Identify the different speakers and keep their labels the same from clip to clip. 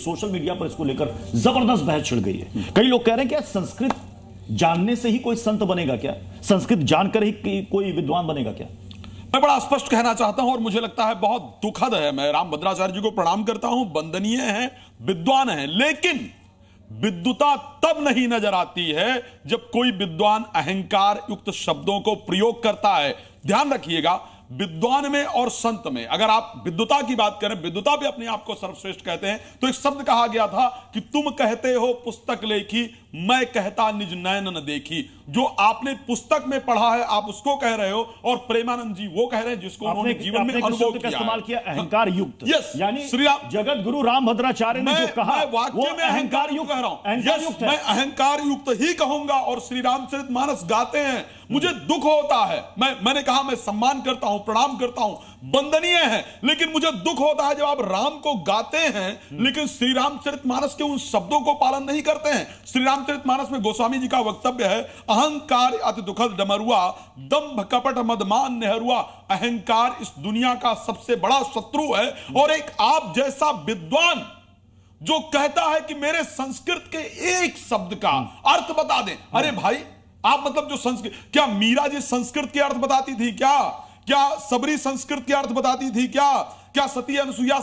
Speaker 1: Social media पर इसको लेकर जबरदस्त बहस छिड़ गई है। कई लोग कह रहे हैं कि संस्कृत जानने से ही कोई संत बनेगा क्या? संस्कृत जानकर ही कोई विद्वान बनेगा क्या?
Speaker 2: मैं बड़ा स्पष्ट कहना चाहता हूं और मुझे लगता है बहुत दुखद है। मैं रामभद्राचार्य जी को प्रणाम करता हूं, वंदनीय हैं, विद्वान हैं, लेकिन विद्वता तब नहीं नजर आती है जब कोई विद्वान अहंकार युक्त शब्दों को प्रयोग करता है। ध्यान रखिएगा, विद्वान में और संत में अगर आप विद्वता की बात करें, विद्वता भी अपने आप को सर्वश्रेष्ठ कहते हैं, तो एक शब्द कहा गया था कि तुम कहते हो पुस्तक लेखी, मैं कहता निज नयन न देखी। जो आपने पुस्तक में पढ़ा है आप उसको कह रहे हो, और प्रेमानंद जी वो कह रहे हैं जिसको उन्होंने जीवन में अनुभव किया,
Speaker 1: इस्तेमाल किया, अहंकार युक्त।
Speaker 2: यस,
Speaker 1: यानी
Speaker 2: श्री राम
Speaker 1: जगत गुरु रामभद्राचार्य ने जो कहा,
Speaker 2: मैं वाक्य में अहंकार युक्त कह रहा हूं। मैं अहंकार युक्त ही कहूंगा। और श्री रामचरितमानस गाते हैं, मुझे दुख होता है, मैंने कहा मैं सम्मान करता हूं, प्रणाम करता हूं, वंदनीय है, लेकिन मुझे दुख होता है जब आप राम को गाते हैं लेकिन श्री रामचरितमानस के उन शब्दों को पालन नहीं करते हैं। श्री रामचरितमानस में गोस्वामी जी का वक्तव्य है, अहंकार अति दुखद डमरुआ, दंभ कपट मदमान नेहरुआ। अहंकार इस दुनिया का सबसे बड़ा शत्रु है। और एक आप जैसा विद्वान जो कहता है कि मेरे संस्कृत के एक शब्द का अर्थ बता दें। अरे भाई, आप मतलब जो संस्कृत, क्या मीरा जी संस्कृत के अर्थ बताती थी क्या सबरी संस्कृत के अर्थ बताती थी क्या सती अनुसुईया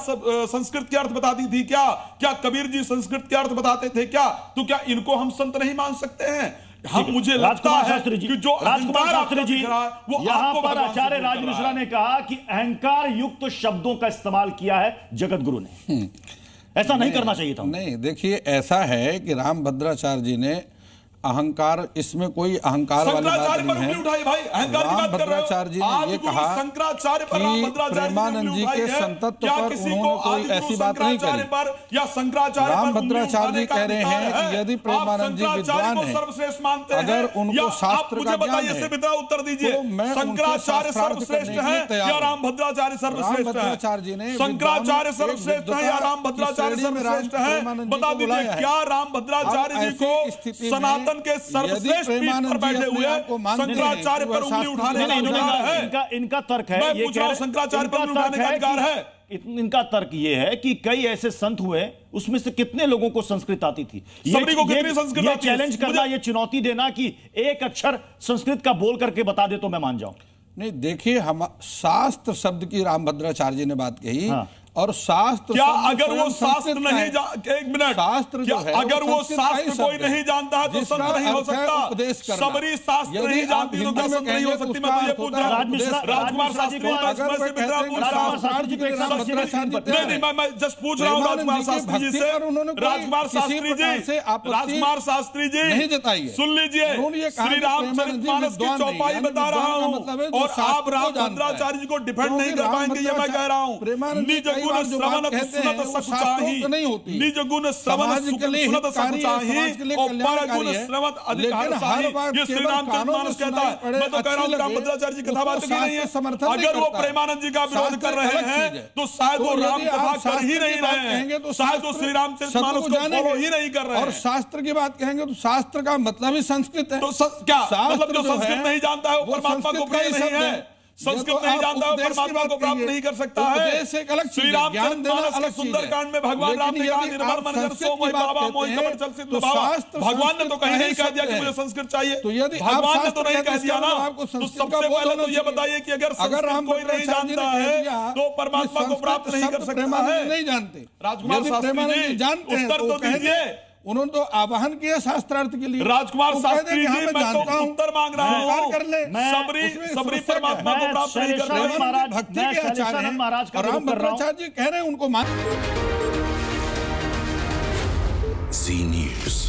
Speaker 2: संस्कृत के अर्थ बताती थी क्या कबीर जी संस्कृत के अर्थ बताते थे क्या? तो क्या इनको हम संत नहीं मान सकते हैं? हम, मुझे लगता है कि जो
Speaker 1: राजकुमार शास्त्री जी,
Speaker 2: वो
Speaker 1: यहां पर आचार्य राज मिश्रा ने कहा कि अहंकार युक्त शब्दों का इस्तेमाल किया है जगत गुरु ने। ऐसा नहीं करना चाहिए था।
Speaker 3: नहीं, देखिए ऐसा है कि रामभद्राचार्य जी ने अहंकार, इसमें कोई अहंकार वाली बात नहीं है। रामभद्राचार्य जी ने ये कहा कि प्रेमानंद जी के संतत्व पर उन्होंने कोई ऐसी बात नहीं करी। रामभद्राचार्य जी कह रहे हैं कि यदि प्रेमानंद जी विद्वान हैं, अगर उनको शास्त्र का ज्ञान है,
Speaker 2: उत्तर दीजिए,
Speaker 3: तो मैं
Speaker 2: शंकराचार्य सर्वश्रेष्ठ है या रामभद्राचार्य सर्वश्रेष्ठ है?
Speaker 3: रामभद्राचार्य जी ने
Speaker 2: शंकराचार्य सर्वश्रेष्ठ है या रामभद्राचार्य सर्वश्रेष्ठ है? बता दीजिए, क्या रामभद्राचार्य जी को सनातन के सर्वश्रेष्ठ पीठ पर बैठे हुए शंकराचार्य पर उंगली उठाने का अधिकार है?
Speaker 1: इनका तर्क है,
Speaker 2: मैं पूछ रहा हूं, शंकराचार्य पर उंगली उठाने का अधिकार है?
Speaker 1: इनका तर्क यह है कि कई ऐसे संत हुए, उसमें से कितने लोगों को संस्कृत आती थी।
Speaker 2: सबरी को कितनी संस्कृत आती है?
Speaker 1: चैलेंज करना, ये चुनौती देना कि एक अक्षर संस्कृत का बोल करके बता दे तो मैं मान जाऊं।
Speaker 3: नहीं, देखिए, हम शास्त्र शब्द की रामभद्राचार्य जी ने बात कही। हाँ। और शास्त्र,
Speaker 2: क्या अगर वो शास्त्र नहीं एक मिनट,
Speaker 3: शास्त्र जो है,
Speaker 2: अगर वो शास्त्र कोई नहीं जानता है तो संत नहीं हो सकता? सबरी शास्त्र नहीं जानती तो क्या संत नहीं हो सकती? मैं तुझे पूछ रहा हूं, राजकुमार शास्त्री, मैं जस्ट पूछ रहा हूं राजकुमार शास्त्री जी से। राजकुमार शास्त्री जी सुन लीजिए, श्री रामचरितमानस की चौपाई बता रहा हूं और आप रामभद्राचार्य जी को डिफेंड नहीं कर पाएंगे, ये मैं कह रहा हूं। निज गुण श्रवण सुनत सकुचाही, निज गुण श्रवण सुनत सकुचाही और पर गुण श्रवण अधिकार साही। ये श्री रामचरितमानस कहता है। मैं तो कह रहा हूं रामभद्राचार्य जी कथा बात नहीं है। अगर वो प्रेमानंद जी का विरोध कर रहे हैं तो शायद वो राम कथा कर ही नहीं रहे हैं, शायद वो श्री रामचरितमानस को फॉलो ही नहीं कर रहे हैं।
Speaker 3: और शास्त्र की बात कहेंगे तो शास्त्र का मतलब ही संस्कृत है।
Speaker 2: तो क्या मतलब जो संस्कृत नहीं जानता है वो परमात्मा को प्राप्त नहीं है? संस्कृत नहीं जानता है परमात्मा को प्राप्त नहीं कर सकता है। श्री रामचरितमानस के सुंदरकांड में भगवान राम ने कहा, निर्भर मन जन सो मोहि पावा, मोहि कपट चल सिद्ध भावा। भगवान ने तो कहीं नहीं कह दिया कि मुझे संस्कृत चाहिए, भगवान ने तो नहीं कह दिया ना। तो सबसे पहले तो ये बताइए कि अगर संस्कृत कोई नहीं जानता है तो परमात्मा को प्राप्त नहीं कर सकता है?
Speaker 3: नहीं जानते।
Speaker 2: राजकुमार शास्त्री जी उत्तर तो दीजिए।
Speaker 3: उन्होंने तो आवाहन किया शास्त्रार्थ के लिए।
Speaker 2: राजकुमार शास्त्री जी, मैं तो उत्तर मांग रहा हूं।
Speaker 3: कर ले,
Speaker 2: सबरी परमात्मा को प्राप्त नहीं कर रहे हैं।
Speaker 3: भक्ति के आचार्य हैं और रामभद्राचार्य जी कह रहे हैं उनको मान।
Speaker 4: जी न्यूज़।